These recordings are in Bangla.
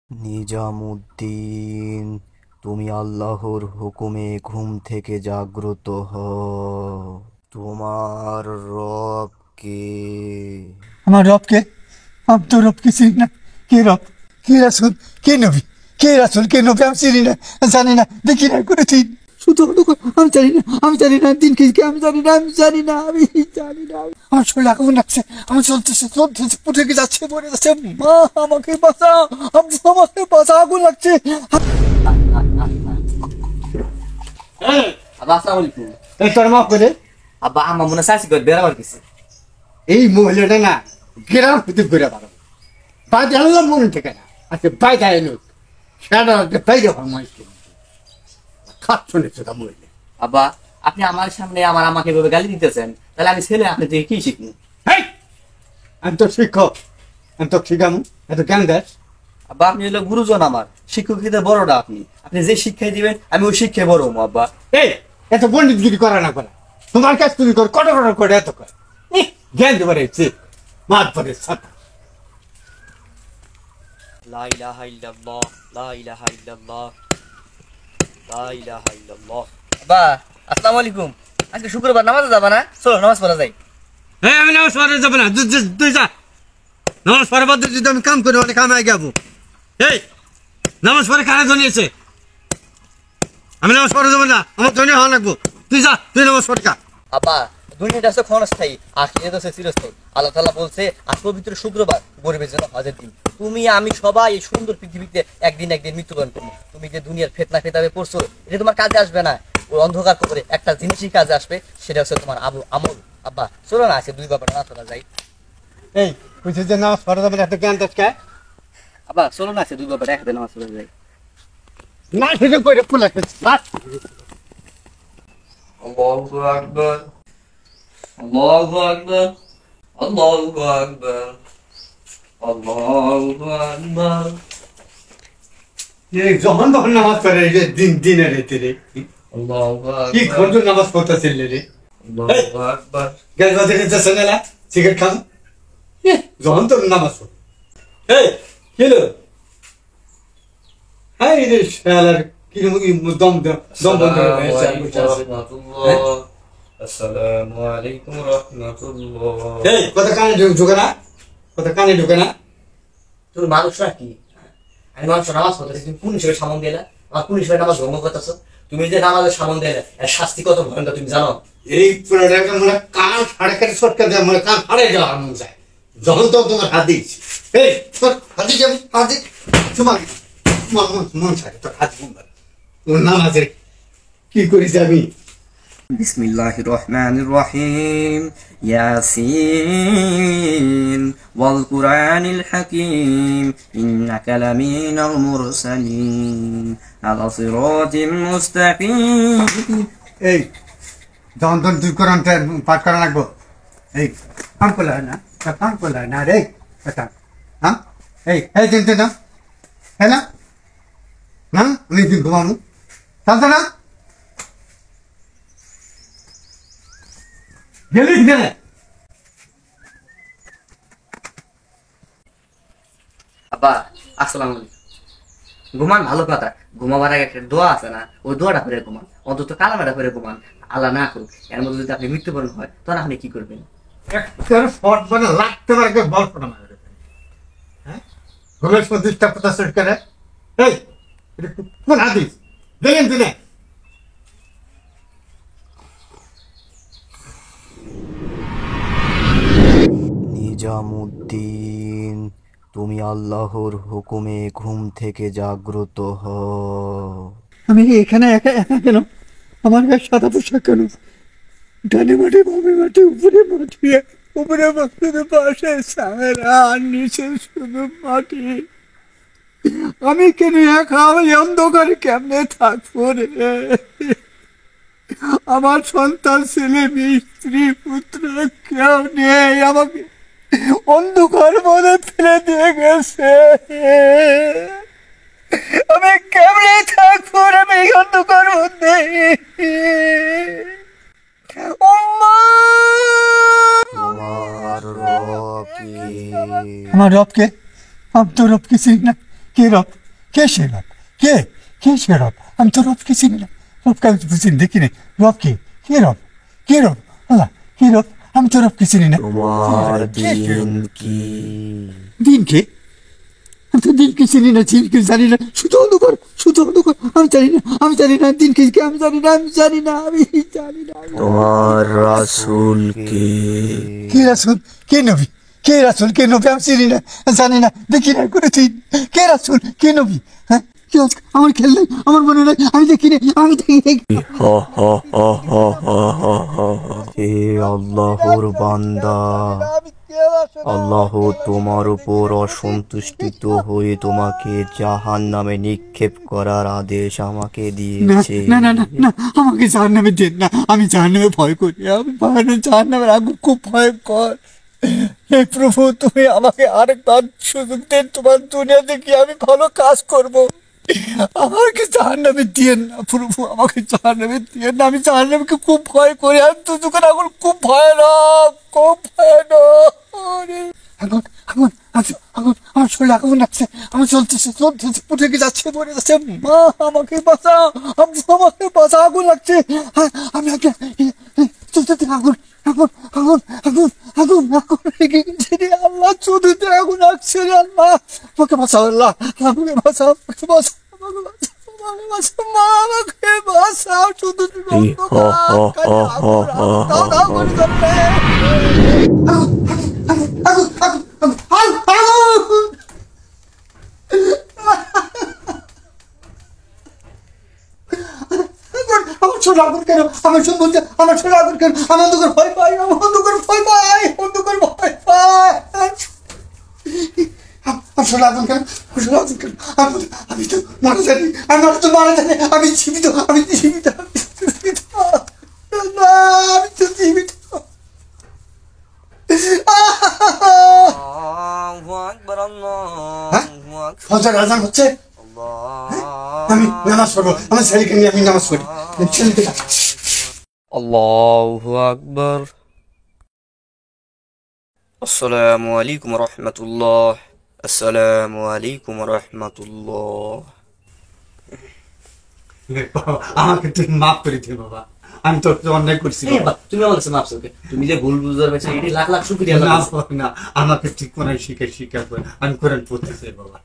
নিজামুদ্দিন, তুমি আল্লাহর হুকুমে ঘুম থেকে জাগ্রত হও। তোমার রব কে? আমার রবকে আমি তো রবকে চিনি না। কে রব, কে রাসুল, কে নবী, কে রাসুল, কে নবী আমি চিনি না, জানি না, দেখি না কোনো দিন। শুধু আমি জানি না, আমি জানি না দিন কি আমি জানি না, আমি জানি না, আমি জানি না। আমার শরীর আগুন লাগছে, আমি চলতেছে চলতেছে উঠে যাচ্ছে পড়ে যাচ্ছে। মা আমাকে বাঁচা, আমাকে বাঁচা, আগুন লাগছে। আব্বা আসসালামু আলাইকুম। এই তোর মা করে আব্বা আমার মনে চাইছি করে বেড়াবার কিছু। এই মহিলাটা না গ্রাম হতে ঘুরে পারো বাদ আল্লাহ মনে থেকে না আজকে বাইরে এলো সারা বাইরে হরমাইছে খাচ্ছ না সেটা মহিলা। আব্বা আপনি আমার সামনে আমার আমাকে এভাবে গালি দিতেছেন, তাহলে আমি ছেলে আপনি থেকে কি শিখবো? হেই, আমি তো শিক্ষক, আমি তো শিখামু, এত জ্ঞান দেশ। আব্বা আপনি হলো গুরুজন, আমার শিক্ষক হিসেবে বড়টা আপনি। আপনি যে শিক্ষাই দিবেন আমি ওই শিক্ষায় বড় হবো। আব্বা এই এত পণ্ডিতগিরি করা না করা, তোমার কাজ তুমি কর, কত কত করে এত কর জ্ঞান দেবার হচ্ছে মাত পরে সাথে। লা ইলাহা ইল্লাল্লাহ, লা ইলাহা ইল্লাল্লাহ, লা ইলাহা ইল্লাল্লাহ। আব্বা আসসালামু আলাইকুম। আজকে শুক্রবার নামাজে যাবা না? চলো নামাজ পড়া যাই। হ্যাঁ আমি নামাজ পড়ে যাবো না, তুই যা নামাজ পড়ে বাদ যদি আমি কাম করি অনেক কামে যাবো। এই নামাজ পড়ে কানে ধনিয়েছে, আমি নামাজ পড়ে যাবো না, আমার ধনী হওয়া লাগবো। তুই যা, তুই নামাজ পড় কা। আব্বা দুনিয়াটা আছে ক্ষণস্থায়ী, আখিরাত আছে চিরস্থায়ী। আল্লাহ তাআলা বলছে আজ পবিত্র শুক্রবার গরিবের জন্য হজের দিন। তুমি আমি সবাই এই সুন্দর পৃথিবীতে একদিন একদিন মৃত্যুবরণ করবো। তুমি যে দুনিয়ার ফেতনা ফেতাবে পড়ছো, এটা তোমার কাজে আসবে না। ওই অন্ধকার করে একটা জিনিসই কাজে আসবে, সেটা হচ্ছে তোমার আমল। আব্বা চলো না আছে দুই বাবার না তোলা যাই। এই বুঝছিস যে নামাজ পড়ে যাবে না, এত জ্ঞান দেশ কে? আব্বা চলো না আছে দুই বাবার একসাথে নামাজ পড়া যাই। না সেটা করে পুলা আল্লাহু আকবার, আল্লাহু আকবার, আল্লাহু আকবার, আল্লাহু আকবার। যখন তখন নামাজ পড়ে রে, দিনের রেতে রে, আল্লাহু কি আকবার, ঘন্টা নামাজ পড়তেছিল রে। আল্লাহু আকবার। গ্যাস বাজে যাচ্ছে না, সিগারেট খান যখন তখন নামাজ পড়ে। এই কি হলো? হ্যাঁ রে শালার কি দম দম বন্ধ হয়ে গেছে। আসসালামু আলাইকুম রাহমাতুল্লাহ। এই কথা কানে ঢুকে না, কথা কানে ঢুকে না। তুমি মানুষরা কি? আমি মানুষ নামাজ পড়তেছি, তুমি কোন হিসেবে সামন দিলে? আমার কোন হিসেবে নামাজ ভঙ্গ করতেছো? তুমি যে নামাজের সামন দিলে এর শাস্তি কত ভয়ঙ্কর তুমি জানো? এই পুরোটাকে মনে কান ফাড়ে কেটে শর্টকা দেয়, মনে কান ফাড়ে যাওয়ার মন যায় যখন তো তোমার হাত দিচ্ছি। এই তোর হাতি যাবি হাতি তোমার মন মন থাকে তোর হাত বুমবার ওর নামাজের কি করি যাবি। বিসমিল্লাহির রহমানির রহিম। ইয়াসিন ওয়াল কুরআনিল হাকিম ইন্নাকা লামিনাল মুরসালিন আলা সিরাতিম মুস্তাকিম। এই যখন তখন তুই কোরআন পাঠ করা লাগবো। এই কাম করলে হয় না, কাম করলে হয় না রে কথা। হ্যাঁ এই এই চিনতে না হ্যাঁ না না আমি তুই ঘুমাবো চলতো না গেলিস না। আব্বা আসসালামু আলাইকুম। ঘুমান ভালো কথা, ঘুমাবার আগে একটা দোয়া আছে না, ওই দোয়াটা করে ঘুমান, অন্তত কালামাটা করে ঘুমান। আল্লাহ না করুক এর মধ্যে যদি আপনি মৃত্যুবরণ হয় তখন আপনি কি করবেন? একটা ফট মানে লাগতে পারে বলপটা মারে। হ্যাঁ ঘুমের প্রতিষ্ঠা পঞ্চাশ করে। এই এটা কোন হাদিস দেখেন তুই না? নিজামুদ্দিন, তুমি আল্লাহর হুকুমে ঘুম থেকে জাগ্রত হও। আমি এখানে একা একা কেন? আমার গায়ে সাদা পোশাক কেন? ডানে মাটি বামে মাটি উপরে মাটি, উপরে মাটির পাশে সামেরা আর নিচে শুধু মাটি। আমি কেন একা? আমি অন্ধকারে কেমনে থাকবো রে? আমার সন্তান ছেলে মেয়ে স্ত্রী পুত্র কেউ নেই, আমাকে অন্ধকার মনে ফেলে দিয়ে গেছে। আমি কেমনে থাকবো রে এই অন্ধকার মধ্যে? তোমার রব কে? আমার রবকে আমি তো রবকে চিনি না। কে রব? কে সে রব? কে কে সে রব? আমি তো রবকে চিনি না, রবকে আমি বুঝিনি, দেখিনি। রব কে? কে রব? কে রব? আল্লাহ, কে রব? আমি তো রবকে চিনি না। তোমার কে সে রব? দিন কি? দিন কে? আমি তো দিনকে চিনি না, চিনকে জানি না, শুধু অন্ধকার, শুধু অন্ধকার। আমি জানি না, আমি জানি না দিনকে কে, আমি জানি না, আমি জানি না, আমি জানি না। তোমার রাসূল কে? কে রাসূল? কে নবী? কে রাসূল? কে নবী? আমি চিনি না, জানি না, দেখি না কোনোদিন। কে রাসূল? কে নবী? হ্যাঁ, কি আজকে আমার খেয়াল নাই, আমার মনে নাই, আমি দেখিনি, আমি দেখিনি। হে আল্লাহর বান্দা, আল্লাহ তোমার উপর অসন্তুষ্টিত হয়ে তোমাকে জাহান্নামে নিক্ষেপ করার আদেশ আমাকে না দিয়েছে। না না না না, আমাকে জাহান্নামে দেন না, আমি জাহান্নামে ভয় করি, আমি জাহান্নামের আগুন খুব ভয়ঙ্কর। হে প্রভু, তুমি আমাকে আরেকবার সুযোগ দেন, তোমার দুনিয়াতে কি আমি ভালো কাজ করব। আমাকে জাহান্নামে দিয়েন না প্রভু, আমাকে জাহান্নামে দিয়েন না, আমি জাহান্নামকে খুব ভয় করি, আর দুজকের আগুন খুব ভয়ানক, খুব ভয়ানক। আগুন আগুন আগুন আগুন, আমার শরীরে আগুন লাগছে, আমার চলতেছে চলতেছে, পুড়ে গিয়ে যাচ্ছে, পড়ে যাচ্ছে। মা, আমাকে বাঁচা, আমাকে বাঁচা, আগুন লাগছে। হ্যাঁ, আমি আগে চলতে আগুন আগুন আগুন আগুন আগুন আগুন লেগে গেছে রে আল্লাহ, চলতে আগুন লাগছে রে আল্লাহ, আমাকে বাঁচাও আল্লাহ, আমাকে বাঁচাও, আমাকে বাঁচাও, আমাকে বাঁচাও, আমাকে বাঁচাও, মা, আমাকে বাঁচাও, শুধু আমার ছোট আগুন কেন, আমার সব বলতে, আমার ছোট আগুন কেন, আমার অন্ধকার ভয় পাই, আমার অন্ধকার ভয় পাই, অন্ধকার ভয় পাই। আমার ছোট আগুন কেন, আমার ছোট আগুন কেন, আমি তো মারা জানি, আমি তো মারা জানি, আমি জীবিত, আমি জীবিত, আমি জীবিত, না, আমি তো জীবিত। ফজর আজান হচ্ছে, আমি নামাজ পড়বো, আমার ছেলেকে নিয়ে আমি নামাজ পড়ি, ছেলেকে আল্লাহু আকবার। আসসালামু আলাইকুম রহমতুল্লাহ। আসসালামু আলাইকুম রহমতুল্লাহ। আমাকে তুই মাফ করে দে বাবা, আমি তোর অন্যায় করছি বাবা। তুমি আমার কাছে মাপ চাও, তুমি যে ভুল বুঝতে পারছো, এটি লাখ লাখ শুকরিয়া। না বাবা, না, আমাকে ঠিক করে শিক্ষা করে, আমি কোরআন পড়তে চাই বাবা।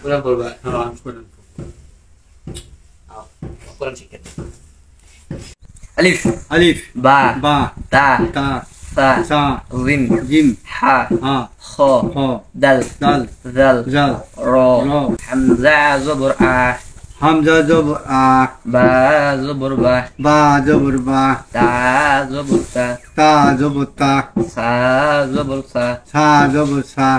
কোরআন পড়বা? হ্যাঁ, আমি কোরআন পড়বো। কোরআন শিক্ষা। আলিফ আলিফ বা বা তা তা সা সা জিম জিম হা হা খ খ দাল দাল জাল জাল র র হামজা জবর আ হামজা জবর আ বা জবর বা বা জবর বা তা জবর তা তা জবর তা সা জবর সা সা জবর সা